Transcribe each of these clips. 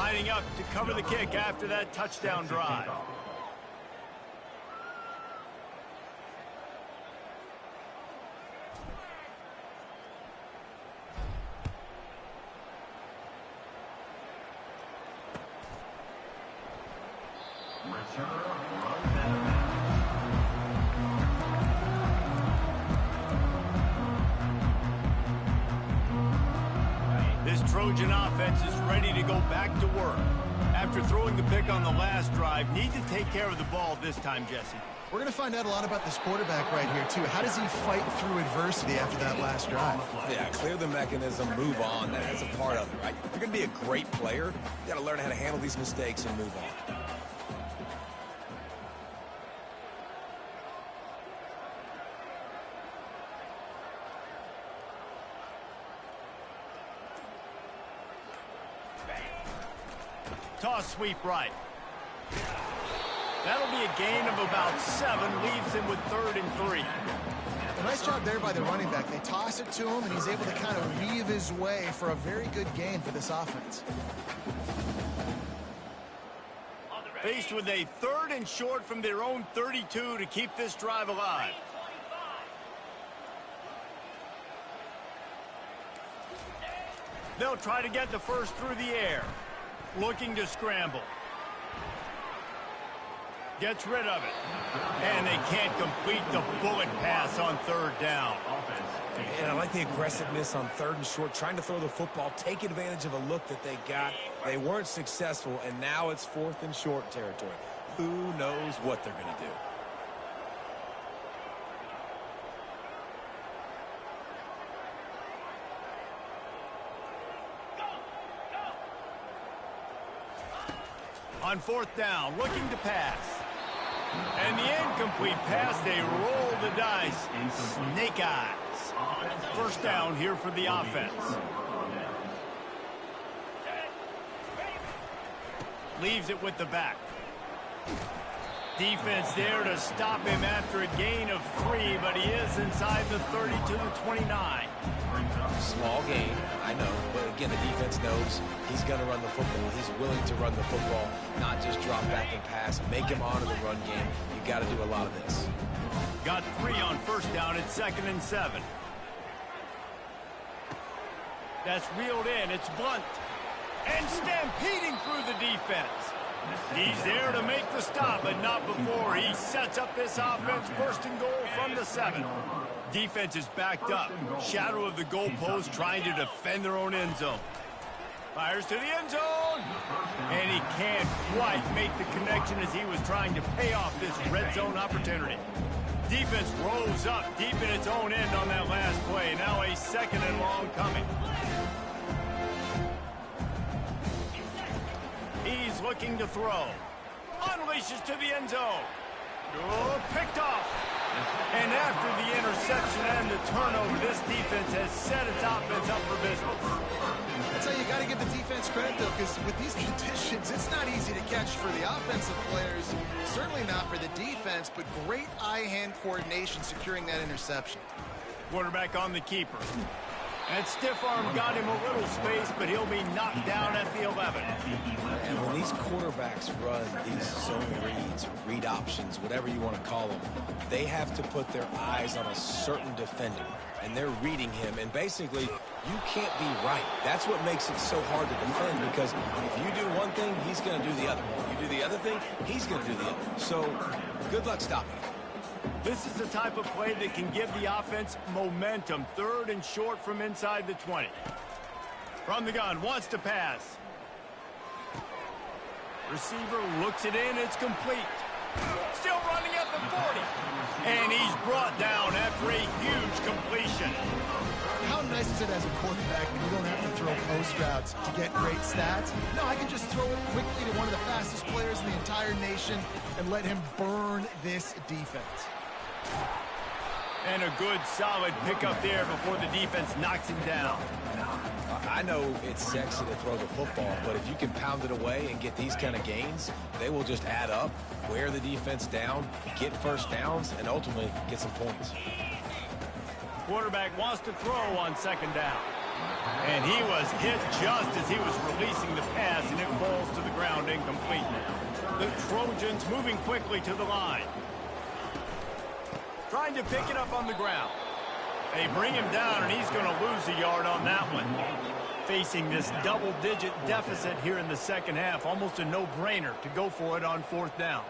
Lining up to cover the kick after that touchdown drive. This Trojan offense is ready to go back to work. After throwing the pick on the last drive, need to take care of the ball this time, Jesse. We're going to find out a lot about this quarterback right here, too. How does he fight through adversity after that last drive? Yeah, clear the mechanism, move on. That's a part of it, right? If you're going to be a great player, you got to learn how to handle these mistakes and move on. Toss sweep right. That'll be a gain of about 7, leaves him with 3rd and 3. A nice job there by the running back. They toss it to him, and he's able to kind of weave his way for a very good gain for this offense. Faced with a 3rd and short from their own 32 to keep this drive alive. They'll try to get the first through the air. Looking to scramble. Gets rid of it. And they can't complete the bullet pass on 3rd down. And I like the aggressiveness on 3rd and short, trying to throw the football, take advantage of a look that they got. They weren't successful, and now it's 4th and short territory. Who knows what they're going to do? On 4th down, looking to pass. And the incomplete pass, they roll the dice. Snake eyes. 1st down here for the offense. Leaves it with the back. Defense there to stop him after a gain of 3, but he is inside the 30 to the 29. Small gain, I know, but again, the defense knows he's going to run the football. He's willing to run the football, not just drop back and pass, make him honor the run game. You got to do a lot of this. Got 3 on 1st down at 2nd and 7. That's reeled in. It's Blunt. And stampeding through the defense. He's there to make the stop, but not before he sets up this offense. 1st and goal from the 7. Defense is backed up. Shadow of the goalpost trying to defend their own end zone. Fires to the end zone. And he can't quite make the connection as he was trying to pay off this red zone opportunity. Defense rolls up deep in its own end on that last play. Now a 2nd and long coming. He's looking to throw. Unleashes to the end zone. Oh, picked off. And after the interception and the turnover, this defense has set its offense up for business. That's how you got to give the defense credit, though, because with these conditions, it's not easy to catch for the offensive players. Certainly not for the defense, but great eye-hand coordination securing that interception. Quarterback on the keeper. And stiff arm got him a little space, but he'll be knocked down at the 11. And when these quarterbacks run these zone reads, or read options, whatever you want to call them, they have to put their eyes on a certain defender. And they're reading him, and basically, you can't be right. That's what makes it so hard to defend, because if you do one thing, he's going to do the other. If you do the other thing, he's going to do the other. So, good luck stopping it. This is the type of play that can give the offense momentum. 3rd and short from inside the 20. From the gun, wants to pass. Receiver looks it in, it's complete. Still running at the 40. And he's brought down after a huge completion. How nice is it as a quarterback when you don't have to throw post routes to get great stats? No, I can just throw it quickly to one of the fastest players in the entire nation and let him burn this defense. And a good, solid pickup there before the defense knocks him down. I know it's sexy to throw the football, but if you can pound it away and get these kind of gains, they will just add up, wear the defense down, get 1st downs, and ultimately get some points. Quarterback wants to throw on 2nd down. And he was hit just as he was releasing the pass, and it falls to the ground incomplete. The Trojans moving quickly to the line. Trying to pick it up on the ground. They bring him down, and he's going to lose a yard on that one. Facing this double-digit deficit here in the second half, almost a no-brainer to go for it on fourth down.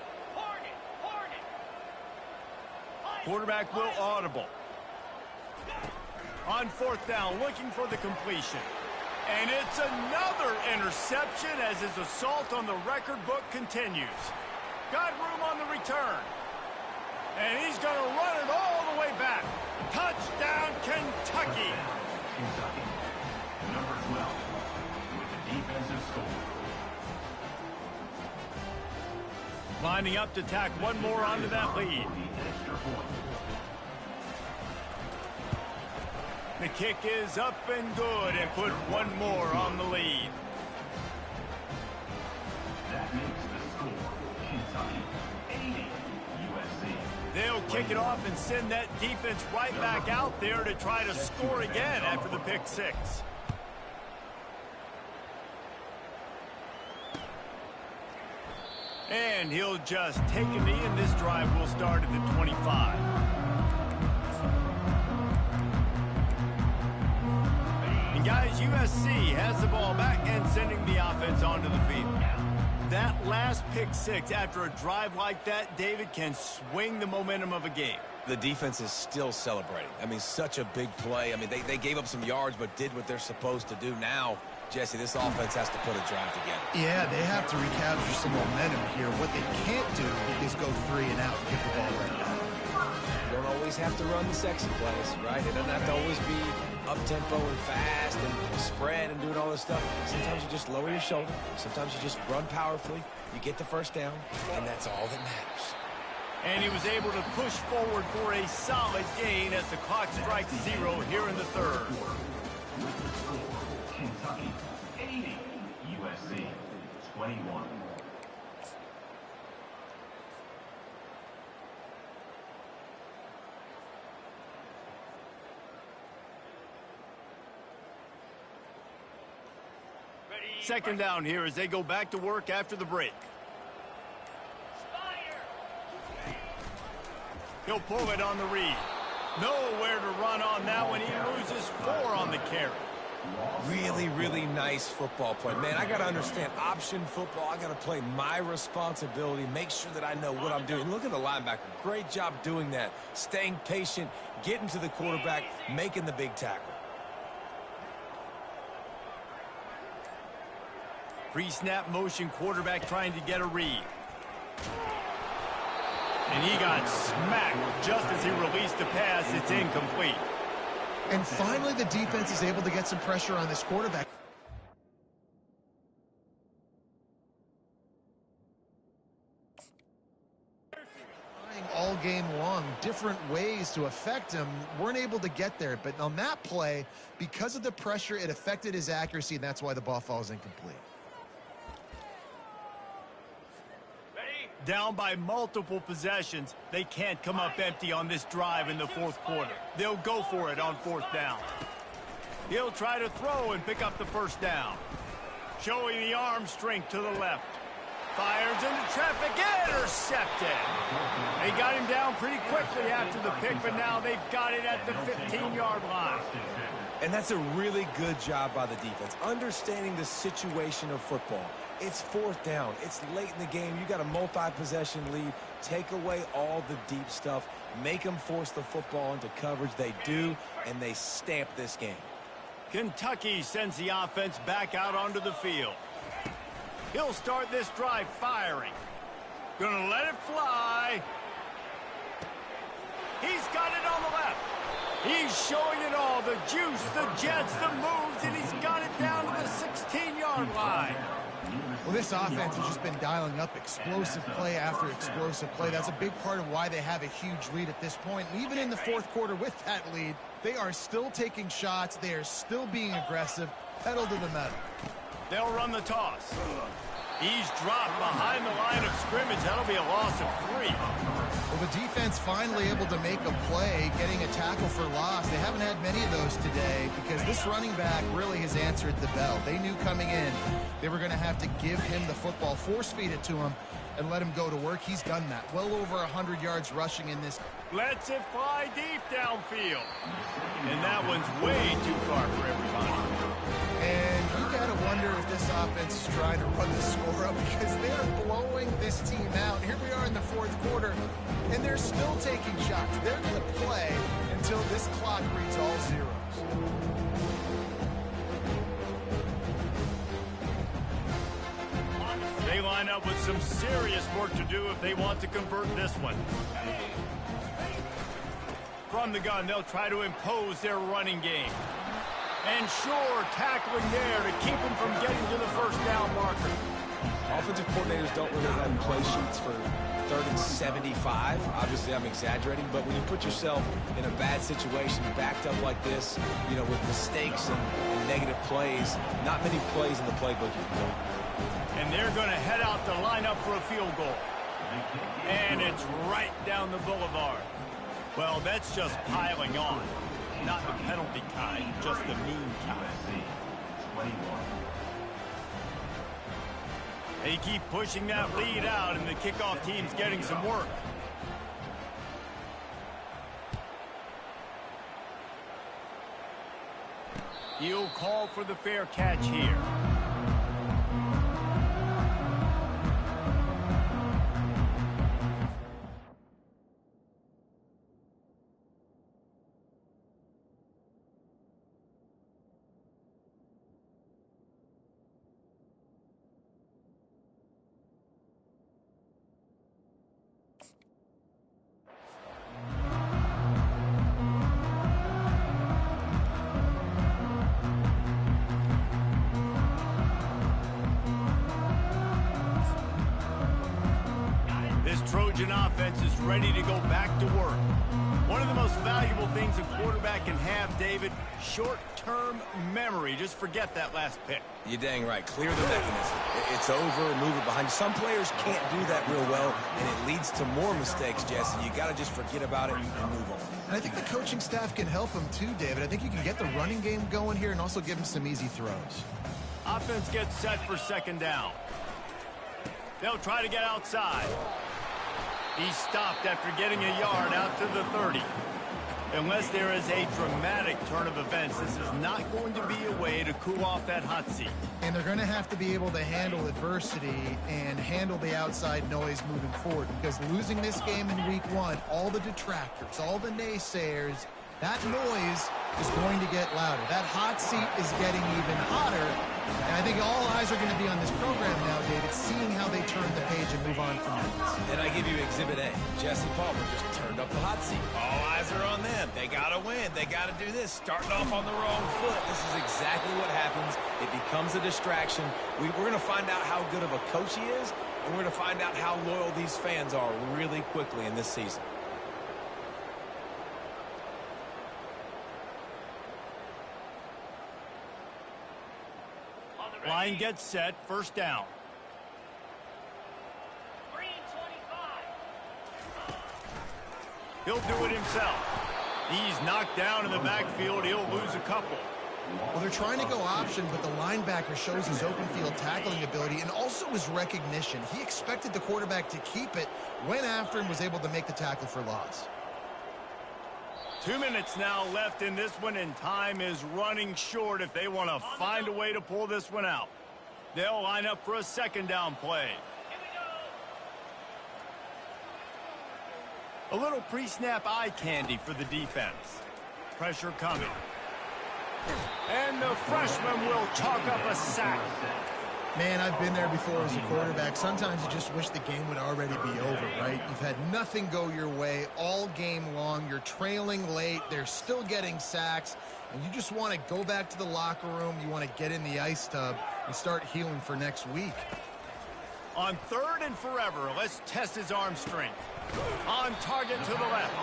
Quarterback will audible. On fourth down, looking for the completion. And it's another interception as his assault on the record book continues. Got room on the return. And he's going to run it all the way back. Touchdown, Kentucky. Kentucky, number 12, with the defensive score. Lining up to tack one more onto that lead. The kick is up and good and put one more on the lead. That makes the score Kentucky 80, USC. They'll kick it off and send that defense right back out there to try to score again after the pick six. And he'll just take a knee, and this drive will start at the 25. And guys, USC has the ball back and sending the offense onto the field. That last pick six after a drive like that, David, can swing the momentum of a game. The defense is still celebrating. I mean, such a big play. I mean, they gave up some yards but did what they're supposed to do. Now, Jesse, this offense has to put a drive together. Yeah, they have to recapture some momentum here. What they can't do is go 3 and out and get the ball right back. You don't always have to run the sexy plays, right? It doesn't have to always be up-tempo and fast and spread and doing all this stuff. Sometimes you just lower your shoulder. Sometimes you just run powerfully. You get the first down, and that's all that matters. And he was able to push forward for a solid gain as the clock strikes 0 here in the third. Kentucky 80, USC 21. Second down here as they go back to work after the break. He'll pull it on the read. Nowhere to run on that one. He loses 4 on the carry. Really, really nice football play. Man, I got to understand option football. I got to play my responsibility, make sure that I know what I'm doing. Look at the linebacker. Great job doing that. Staying patient, getting to the quarterback, making the big tackle. Pre-snap motion quarterback trying to get a read. And he got smacked just as he released the pass. It's incomplete. And finally, the defense is able to get some pressure on this quarterback. All game long, different ways to affect him, weren't able to get there. But on that play, because of the pressure, it affected his accuracy, and that's why the ball falls incomplete. Down by multiple possessions, they can't come up empty on this drive in the fourth quarter. They'll go for it on fourth down. He'll try to throw and pick up the first down. Showing the arm strength to the left. Fires into traffic, intercepted. They got him down pretty quickly after the pick, but now they've got it at the 15-yard line. And that's a really good job by the defense, understanding the situation of football. It's fourth down. It's late in the game. You got a multi-possession lead. Take away all the deep stuff. Make them force the football into coverage. They do, and they stamp this game. Kentucky sends the offense back out onto the field. He'll start this drive firing. Gonna let it fly. He's got it on the left. He's showing it all. The juice, the jets, the moves, and he's got it down to the 16-yard line. Well, this offense has just been dialing up explosive play after explosive play. That's a big part of why they have a huge lead at this point. And even in the fourth quarter with that lead, they are still taking shots. They are still being aggressive. Pedal to the metal. They'll run the toss. He's dropped behind the line of scrimmage. That'll be a loss of 3. Well, the defense finally able to make a play, getting a tackle for loss. They haven't had many of those today because this running back really has answered the bell. They knew coming in they were going to have to give him the football, force feed it to him, and let him go to work. He's done that. Well over 100 yards rushing in this. Lets it fly deep downfield. And that one's way too far for everybody. And you got to wonder if this offense is trying to run the score up because they're blowing this team out. Here we are in the fourth quarter, and they're still taking shots. They're going to play until this clock reads all zeros. They line up with some serious work to do if they want to convert this one. From the gun, they'll try to impose their running game. And sure, tackling there to keep him from getting to the first down marker. Offensive coordinators don't really have play sheets for 3rd and 75. Obviously, I'm exaggerating, but when you put yourself in a bad situation, backed up like this, you know, with mistakes and negative plays, not many plays in the playbook you can do. And they're going to head out to line up for a field goal. And it's right down the boulevard. Well, that's just piling on. Not the penalty kind, just the mean kind. They keep pushing that lead out, and the kickoff team's getting some work. He'll call for the fair catch here. Trojan offense is ready to go back to work. One of the most valuable things a quarterback can have, David, short-term memory. Just forget that last pick. You're dang right. Clear the mechanism. It's over, move it behind. Some players can't do that real well, and it leads to more mistakes, Jesse. You got to just forget about it and move on. And I think the coaching staff can help him too, David. I think you can get the running game going here and also give him some easy throws. Offense gets set for second down. They'll try to get outside. He's stopped after getting a yard out to the 30. Unless there is a dramatic turn of events, this is not going to be a way to cool off that hot seat. And they're going to have to be able to handle adversity and handle the outside noise moving forward, because losing this game in week 1, all the detractors, all the naysayers, that noise is going to get louder. That hot seat is getting even hotter. And I think all eyes are going to be on this program now, David, seeing how they turn the page and move on from this. And I give you Exhibit A. Jesse Palmer just turned up the hot seat. All eyes are on them. They got to win. They got to do this. Starting off on the wrong foot. This is exactly what happens. It becomes a distraction. We're going to find out how good of a coach he is, and we're going to find out how loyal these fans are really quickly in this season. Line gets set, first down. He'll do it himself. He's knocked down in the backfield. He'll lose a couple. Well, they're trying to go option, but the linebacker shows his open field tackling ability and also his recognition. He expected the quarterback to keep it, went after him, was able to make the tackle for loss. 2 minutes now left in this one, and time is running short if they want to find a way to pull this one out. They'll line up for a second down play. A little pre-snap eye candy for the defense. Pressure coming. And the freshman will chalk up a sack. Man, I've been there before as a quarterback. Sometimes you just wish the game would already be over, right? You've had nothing go your way all game long. You're trailing late. They're still getting sacks. And you just want to go back to the locker room. You want to get in the ice tub and start healing for next week. On 3rd and forever, let's test his arm strength. On target to the left.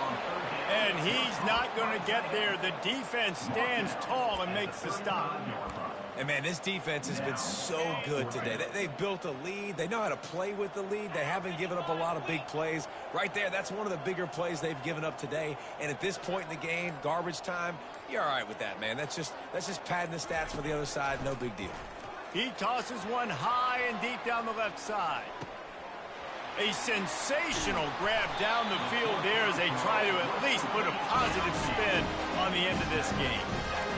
And he's not going to get there. The defense stands tall and makes the stop. And, man, this defense has been so good today. They've built a lead. They know how to play with the lead. They haven't given up a lot of big plays. Right there, that's one of the bigger plays they've given up today. And at this point in the game, garbage time, you're all right with that, man. That's just padding the stats for the other side. No big deal. He tosses one high and deep down the left side. A sensational grab down the field there as they try to at least put a positive spin on the end of this game.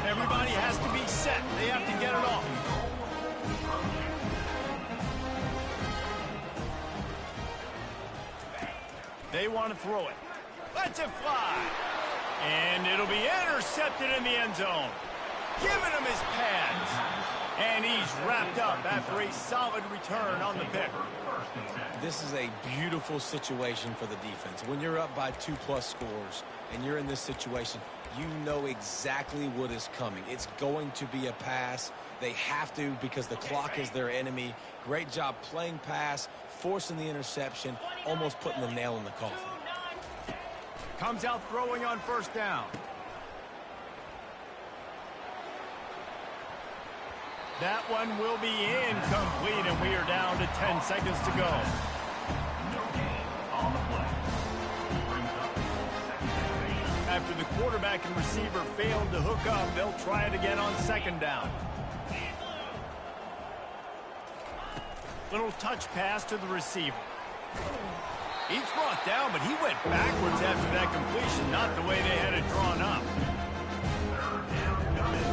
Everybody has to be set. They have to get it off. They want to throw it. Lets it fly. And it'll be intercepted in the end zone. Giving him his pads. And he's wrapped up after a solid return on the pick. This is a beautiful situation for the defense. When you're up by 2+ scores and you're in this situation, you know exactly what is coming. It's going to be a pass. They have to because the clock is their enemy. Great job playing pass, forcing the interception, almost putting the nail in the coffin. Comes out throwing on first down. That one will be incomplete, and we are down to 10 seconds to go. No gain on the play. Brings up second down. After the quarterback and receiver failed to hook up, they'll try it again on second down. Little touch pass to the receiver. He's brought down, but he went backwards after that completion, not the way they had it drawn up. Third down coming.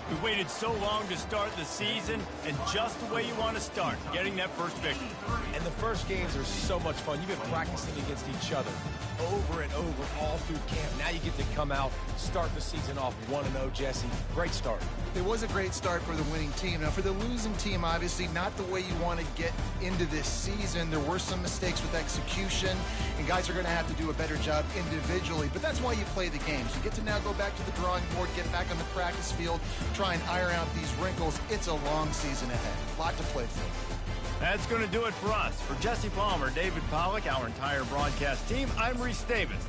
We waited so long to start the season, and just the way you want to start, getting that first victory. And the first games are so much fun. You've been practicing against each other over and over all through camp. Now you get to come out, start the season off 1-0, Jesse. Great start. It was a great start for the winning team. Now, for the losing team, obviously not the way you want to get into this season. There were some mistakes with execution, and guys are going to have to do a better job individually. But that's why you play the games. You get to now go back to the drawing board, get back on the practice field, try and iron out these wrinkles. It's a long season ahead. A lot to play for. That's going to do it for us. For Jesse Palmer, David Pollack, our entire broadcast team, I'm Reese Davis.